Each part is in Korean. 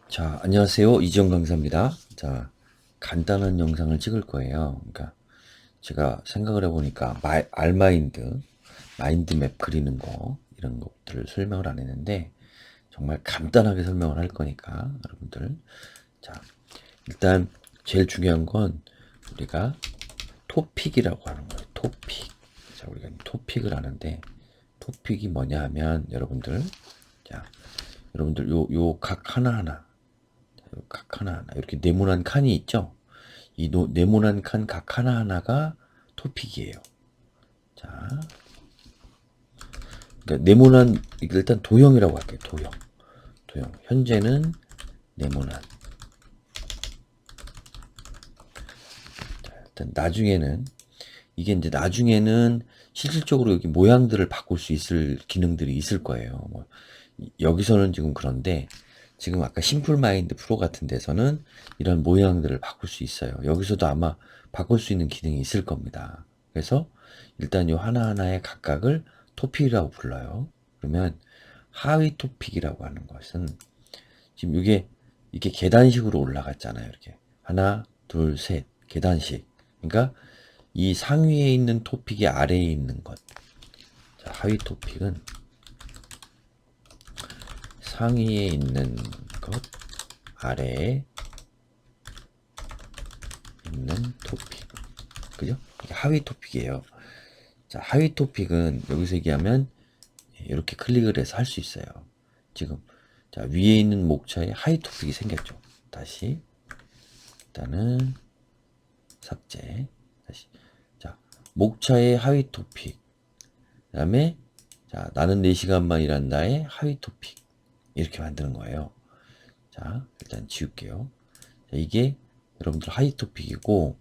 자, 안녕하세요. 이지영 강사입니다. 자, 간단한 영상을 찍을 거예요. 그러니까 제가 생각을 해보니까 알마인드, 마인드맵 그리는 거 이런 것들을 설명을 안 했는데 정말 간단하게 설명을 할 거니까 여러분들 자, 일단 제일 중요한 건 우리가 토픽이라고 하는 거예요. 토픽. 자, 우리가 토픽을 하는데 토픽이 뭐냐 하면 자, 여러분들 요 각 하나하나 각 하나하나 이렇게 네모난 칸이 있죠. 이 네모난 칸 각 하나하나가 토픽이에요. 자, 그러니까 네모난 일단 도형이라고 할게요. 도형. 현재는 네모난. 자, 일단 나중에는 이게 이제 나중에는 실질적으로 여기 모양들을 바꿀 수 있을 기능들이 있을 거예요. 뭐 여기서는 지금 그런데 지금 아까 심플 마인드 프로 같은 데서는 이런 모양들을 바꿀 수 있어요. 여기서도 아마 바꿀 수 있는 기능이 있을 겁니다. 그래서 일단 요 하나하나의 각각을 토픽이라고 불러요. 그러면 하위 토픽이라고 하는 것은 지금 이게 계단식으로 올라갔잖아요. 이렇게 하나, 둘, 셋 계단식. 그러니까 이 상위에 있는 토픽이 아래에 있는 것. 자, 하위 토픽은 상위에 있는 것, 아래에 있는 토픽. 그죠? 이게 하위 토픽이에요. 자, 하위 토픽은 여기서 얘기하면 이렇게 클릭을 해서 할 수 있어요. 지금 자, 위에 있는 목차에 하위 토픽이 생겼죠. 다시 일단은 삭제. 다시 자, 목차의 하위 토픽. 그다음에 자, 나는 4시간만 일한다의 하위 토픽. 이렇게 만드는 거예요. 자, 일단 지울게요. 자, 이게 여러분들 하위 토픽이고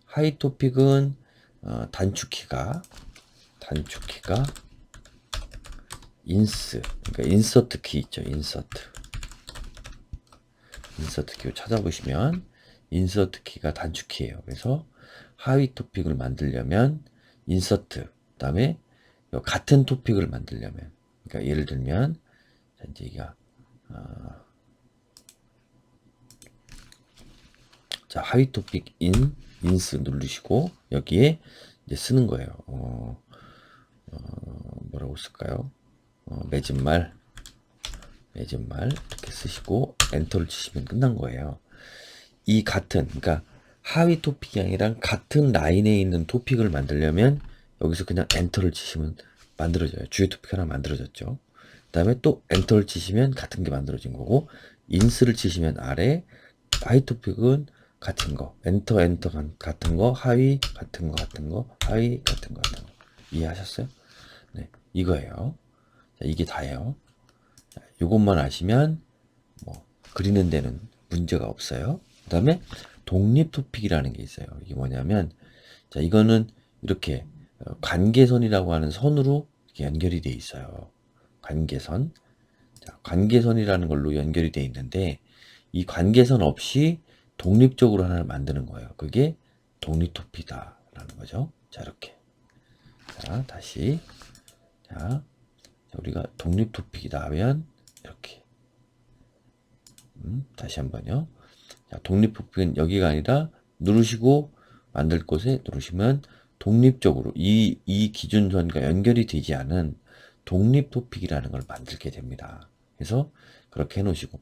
하위 토픽은 단축키가 그러니까 인서트 키 있죠. 인서트 키를 찾아보시면 인서트 키가 단축키예요. 그래서 하위 토픽을 만들려면 인서트 그다음에 같은 토픽을 만들려면 그러니까 예를 들면 이제 이가 자, 하위 토픽 인스 누르시고 여기에 이제 쓰는 거예요. 뭐라고 쓸까요? 맺은말 이렇게 쓰시고 엔터를 치시면 끝난 거예요. 이 그러니까 하위 토픽이 아니라 같은 라인에 있는 토픽을 만들려면 여기서 그냥 엔터를 치시면 만들어져요. 주요 토픽 하나 만들어졌죠. 그 다음에 또 엔터를 치시면 같은 게 만들어진 거고 인스를 치시면 아래 하위 토픽은 같은 거 엔터 같은 거 하위 같은 거 하위 같은 거 이해하셨어요? 네, 이거예요. 자, 이게 다예요. 자, 요것만 아시면 뭐 그리는 데는 문제가 없어요. 그 다음에 독립 토픽이라는 게 있어요. 이게 뭐냐면 자, 이거는 이렇게 관계선이라고 하는 선으로 이렇게 연결이 돼 있어요. 관계선. 자, 관계선이라는 걸로 연결이 돼 있는데 이 관계선 없이 독립적으로 하나를 만드는 거예요. 그게 독립 토픽이다라는 거죠. 자, 이렇게. 자, 다시. 자, 우리가 독립 토픽이다 하면 이렇게. 다시 한번요. 자, 독립 토픽은 여기가 아니라 누르시고 만들 곳에 누르시면 독립적으로 이 기준선과 연결이 되지 않은 독립 토픽이라는 걸 만들게 됩니다. 그래서 그렇게 해놓으시고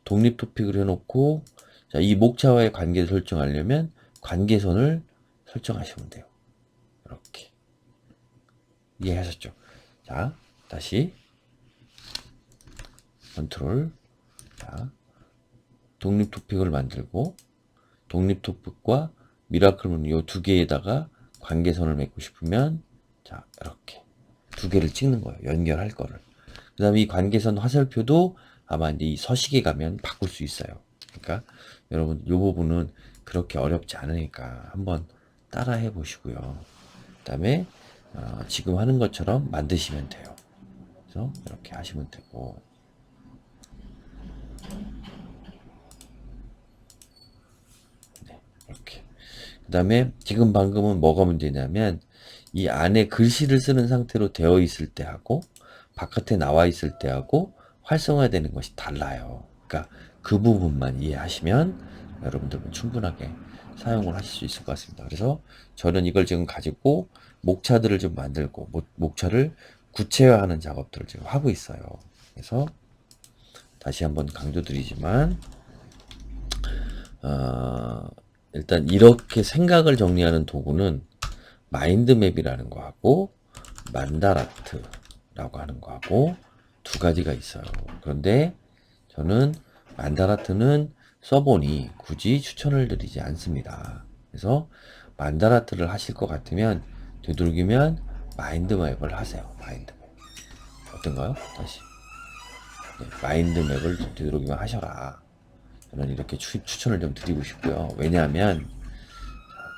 독립 토픽을 해놓고 자, 이 목차와의 관계를 설정하려면 관계선을 설정하시면 돼요. 이렇게 이해하셨죠? 자, 다시 컨트롤 자, 독립 토픽을 만들고 독립 토픽과 미라클문 이 두 개에다가 관계선을 맺고 싶으면 자 이렇게 두 개를 찍는 거예요. 연결할 거를. 그 다음에 이 관계선 화살표도 아마 이제 이 서식에 가면 바꿀 수 있어요. 그러니까 여러분 이 부분은 그렇게 어렵지 않으니까 한번 따라 해보시고요. 그 다음에 지금 하는 것처럼 만드시면 돼요. 그래서 이렇게 하시면 되고 네, 이렇게 그 다음에 지금 방금은 뭐가 문제냐면 이 안에 글씨를 쓰는 상태로 되어 있을 때 하고 바깥에 나와 있을 때 하고 활성화되는 것이 달라요. 그러니까 그 부분만 이해하시면 여러분들은 충분하게 사용을 하실 수 있을 것 같습니다. 그래서 저는 이걸 지금 가지고 목차들을 좀 만들고 목차를 구체화하는 작업들을 지금 하고 있어요. 그래서 다시 한번 강조드리지만 일단 이렇게 생각을 정리하는 도구는 마인드맵이라는 거하고 만다라트라고 하는 거하고 두 가지가 있어요. 그런데 저는 만다라트는 써보니 굳이 추천을 드리지 않습니다. 그래서 만다라트를 하실 것 같으면 되도록이면 마인드맵을 하세요. 마인드맵. 어떤가요? 다시. 네, 마인드맵을 되도록이면 하셔라. 저는 이렇게 추천을 좀 드리고 싶고요. 왜냐하면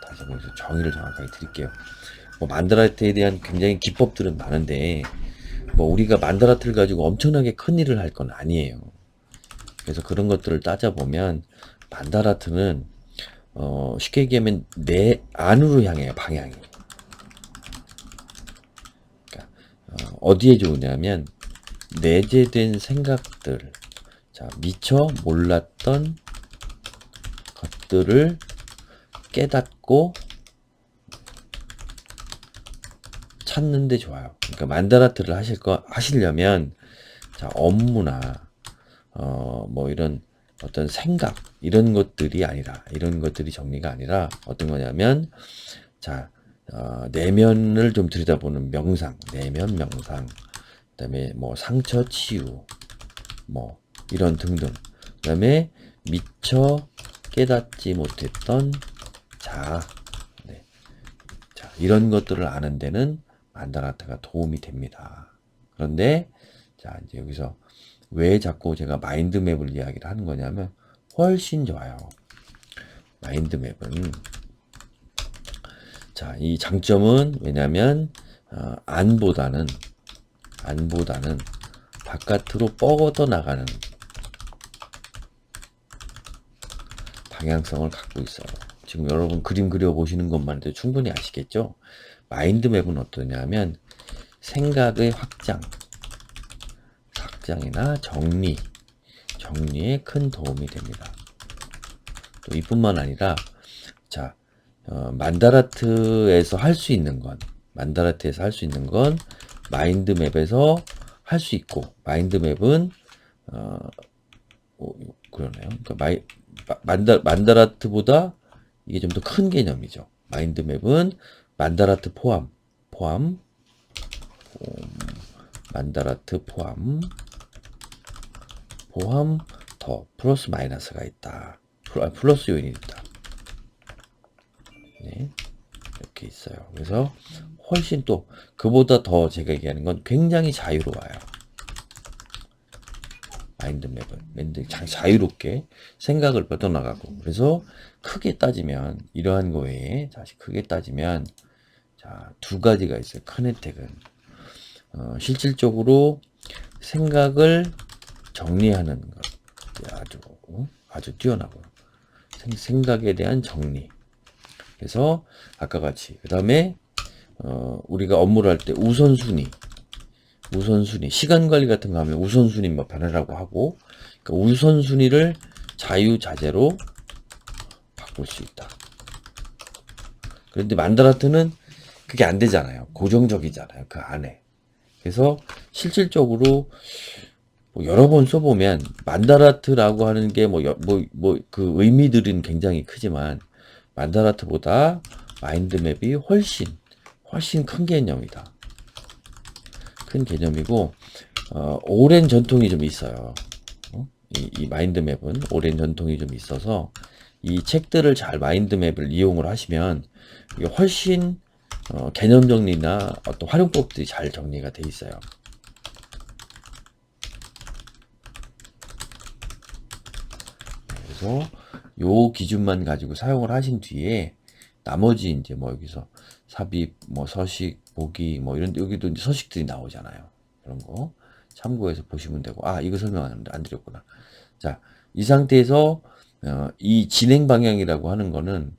다시 한번 정의를 정확하게 드릴게요. 뭐 만다라트에 대한 굉장히 기법들은 많은데 뭐 우리가 만다라트를 가지고 엄청나게 큰 일을 할 건 아니에요. 그래서 그런 것들을 따져보면 만다라트는 쉽게 얘기하면 내 안으로 향해요. 방향이. 그러니까 어디에 좋으냐면 내재된 생각들, 자 미처 몰랐던 것들을 깨닫고 찾는데 좋아요. 그러니까 만다라트를 하시려면 자 업무나 뭐 이런 어떤 생각 이런 것들이 아니라 이런 것들이 정리가 아니라 어떤 거냐면 자 내면을 좀 들여다보는 명상, 내면 명상, 그다음에 뭐 상처 치유, 뭐 이런 등등. 그다음에 미처 깨닫지 못했던 자아, 네. 자 이런 것들을 아는 데는 만다라트가 도움이 됩니다. 그런데 자 이제 여기서 왜 자꾸 제가 마인드맵을 이야기를 하는 거냐면 훨씬 좋아요. 마인드맵은 자, 이 장점은 왜냐면 안보다는 바깥으로 뻗어 나가는 방향성을 갖고 있어요. 지금 여러분 그림 그려 보시는 것만 해도 충분히 아시겠죠? 마인드맵은 어떠냐면 생각의 확장이나 정리에 큰 도움이 됩니다. 또 이뿐만 아니라 자 만다라트에서 할 수 있는 건 마인드맵에서 할 수 있고 마인드맵은 그러네요. 그러니까 만다라트보다 이게 좀 더 큰 개념이죠. 마인드맵은 만다라트 포함 만다라트 포함 더 플러스 마이너스가 있다. 플러스 요인이 있다. 네, 이렇게 있어요. 그래서 훨씬 또 그보다 더 제가 얘기하는 건 굉장히 자유로워요. 마인드맵은 자유롭게 생각을 뻗어나가고 그래서 크게 따지면 이러한 거에 다시 크게 따지면 자, 두 가지가 있어요. 큰 혜택은 실질적으로 생각을 정리하는 것 아주 뛰어나고 생각에 대한 정리. 그래서 아까 같이 그 다음에 우리가 업무를 할 때 우선순위 시간 관리 같은 거 하면 우선순위 뭐 변하라고 하고 그러니까 우선순위를 자유자재로 바꿀 수 있다. 그런데 만다라트는 그게 안 되잖아요. 고정적이잖아요. 그 안에. 그래서 실질적으로 뭐 여러 번 써보면 만다라트라고 하는 게 그 의미들은 굉장히 크지만 만다라트보다 마인드맵이 훨씬 큰 개념이다. 큰 개념이고 오랜 전통이 좀 있어요. 이 마인드맵은 오랜 전통이 좀 있어서 이 책들을 잘 마인드맵을 이용을 하시면 이게 훨씬 개념 정리나 어떤 활용법들이 잘 정리가 돼 있어요. 그래서 요 기준만 가지고 사용을 하신 뒤에 나머지 이제 뭐 여기서 삽입, 뭐 서식, 보기, 뭐 이런 여기도 이제 서식들이 나오잖아요. 그런 거 참고해서 보시면 되고 이거 설명 안 드렸구나. 자, 이 상태에서 이 진행 방향이라고 하는 거는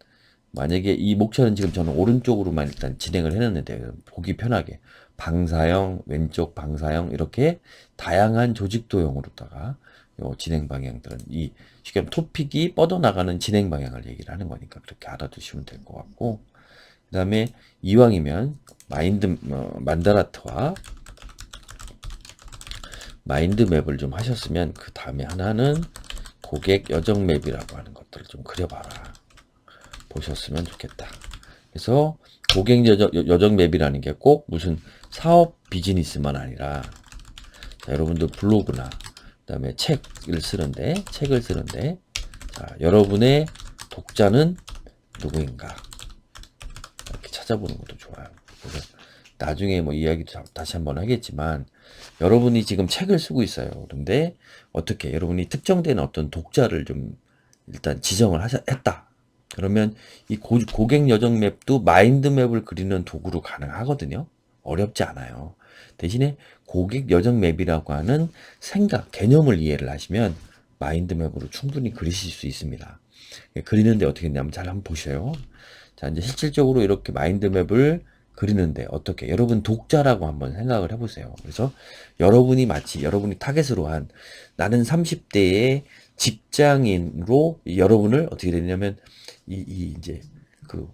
만약에 이 목차는 지금 저는 오른쪽으로만 일단 진행을 해놨는데 보기 편하게 방사형, 왼쪽 방사형 이렇게 다양한 조직 도형으로다가 요 진행 방향들은 이 쉽게 말하면 토픽이 뻗어나가는 진행 방향을 얘기를 하는 거니까 그렇게 알아두시면 될 것 같고, 그 다음에 이왕이면 만다라트와 마인드맵을 좀 하셨으면 그 다음에 하나는 고객 여정 맵이라고 하는 것들을 좀 그려봐라 보셨으면 좋겠다. 그래서 고객 여정 맵이라는 게 꼭 무슨 사업 비즈니스만 아니라, 자, 여러분들 블로그나 그다음에 책을 쓰는데 자, 여러분의 독자는 누구인가 이렇게 찾아보는 것도 좋아요. 그래서 나중에 뭐 이야기도 다시 한번 하겠지만, 여러분이 지금 책을 쓰고 있어요. 그런데 어떻게 여러분이 특정된 어떤 독자를 좀 일단 지정을 했다. 그러면 이 고객 여정 맵도 마인드맵을 그리는 도구로 가능하거든요. 어렵지 않아요. 대신에 고객 여정 맵이라고 하는 생각, 개념을 이해를 하시면 마인드맵으로 충분히 그리실 수 있습니다. 그리는데 어떻게 했냐면 잘 한번 보셔요. 자, 이제 실질적으로 이렇게 마인드맵을 그리는데 어떻게, 여러분 독자라고 한번 생각을 해보세요. 그래서 여러분이 마치 여러분이 타겟으로 한, 나는 30대의 직장인으로 여러분을 어떻게 되냐면 이제 그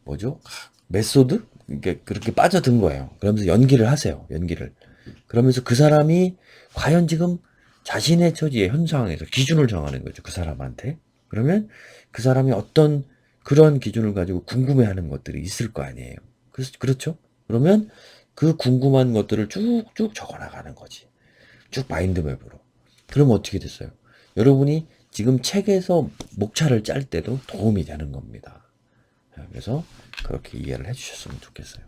뭐죠? 메소드? 그러니까 그렇게 빠져든 거예요. 그러면서 연기를 하세요. 연기를. 그러면서 그 사람이 과연 지금 자신의 처지의 현 상황에서 기준을 정하는 거죠. 그 사람한테. 그러면 그 사람이 어떤 그런 기준을 가지고 궁금해하는 것들이 있을 거 아니에요. 그렇죠? 그러면 그 궁금한 것들을 쭉쭉 적어나가는 거지. 쭉 마인드맵으로. 그럼 어떻게 됐어요? 여러분이 지금 책에서 목차를 짤 때도 도움이 되는 겁니다. 그래서 그렇게 이해를 해주셨으면 좋겠어요.